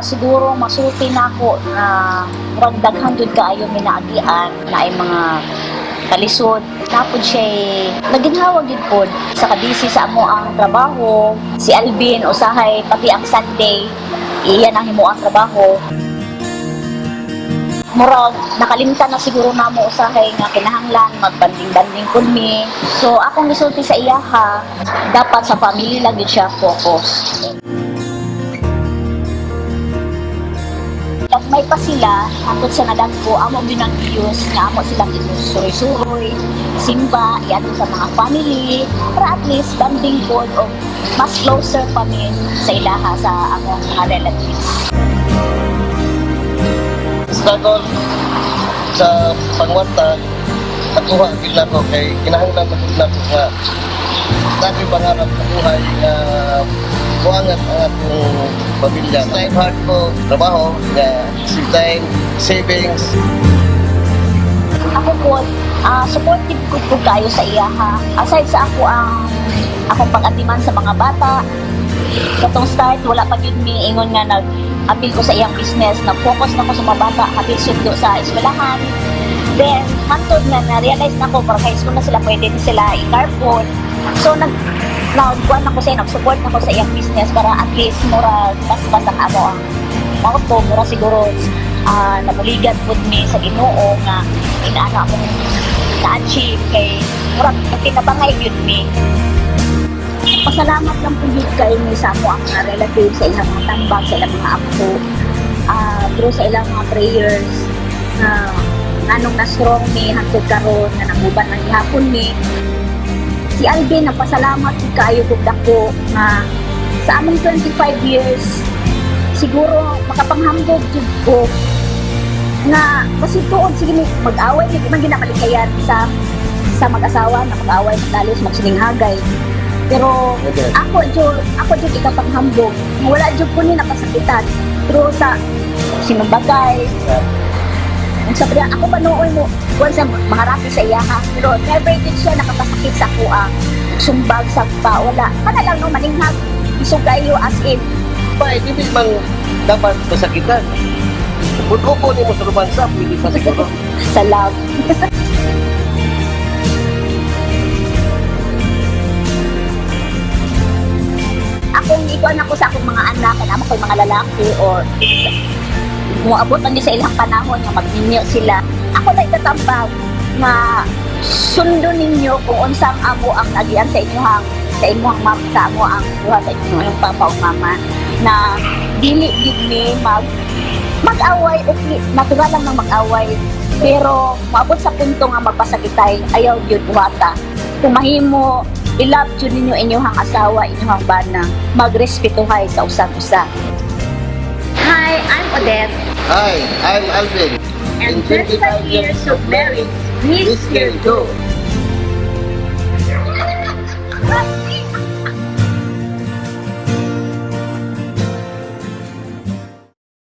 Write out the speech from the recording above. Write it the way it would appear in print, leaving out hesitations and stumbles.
Siguro masulti na ako na murag daghan jud kaayo minaagian na ay mga kalisod. Tapos siya naginhawa gid pod sa kabisi sa amo ang trabaho. Si Alvin usahay pati ang Sunday iyan ang himo ang trabaho. Murag nakalimtan na siguro namo usahay nga kinahanglan magbanding-banding kun mi. So akong gisulti sa iyaha dapat sa family lang gid siya focus. May pa sila, hangtod sa nadagpo, amo binanggiyos, nga amo silang suroy-suroy, simba, iadto sa mga family, para at least banding pod o mas closer pa min sa ilaha sa among mga relatives. Struggle sa pangwanta, nakuha gila ko kay kinahanglan na ko nga dati pangarap sa buhay na buangat ang akong pamilya. Time hard ko, trabaho, time, savings. Ako po, supportive ko kayo sa iyaha. Aside sa akong pag-atiman sa mga bata, katong start, wala pa yun may ingon nga nag-appeal ko sa iyang business, nag-focus na ko sa mga bata, kapit sundo sa eskwelahan. Then, hantod nga na-realize na ko, para kay school na sila, pwede na sila i-carpool. So, nag-kuhan ako sa nag-support ako sa iyang business para at least mura bas-bas ang amo ang mauto, mura siguro namuligan po mi sa Ginoo nga inaana akong na-achieve kay mura pinabangay yun mi. Pasalamat lang po yun kayo sa amo ang mga relatives sa ilang mga tambag, sa ilang mga apo, through sa ilang mga prayers na anong na-strong mi hangtod karon na nanguban ng ihapon mi. Si Alvin, napasalamat si kayo kung dako nga sa among 25 years, siguro makapanghambog jud ko na kasi tuod sige mag-away di man ginamalikayan sa mag-asawa na mag-away magdalos magsilinghagay. Pero ako jud ikapanghambog. Wala jud ko ni napasakitan. Pero sa sinumbagay, sabi niya, ako panooy mo, kung sa mga rapi sa iyaha, pero never din siya nakapasakit sa kuha, sumbag sa pa, wala. Kana lang no, maninghag, isugayo as in. Pa, hindi man dapat masakitan. Puto-puto ni mo sa romansa, hindi pa siguro. Sa love. Akong ikuan ako sa akong mga anak, kanama ko'y mga lalaki, or muabot man sa ilang panahon nga magninyo sila. Ako na itatambag na sundo ninyo kung unsang amo ang nagian sa inyong mama, sa amo ang buha sa inyong papa o mama na dili gid ni mag-away, okay, natural lang ng mag-away, pero maabot sa punto nga magpasakitay, ayaw gyud buhata. Kung mahimo i-love jud ninyo inyong asawa, inyong bana, magrespetuhay sa usan-usa. Hi, I'm Odette. Hi, I'm Alvin. And 35 years of marriage, we still go.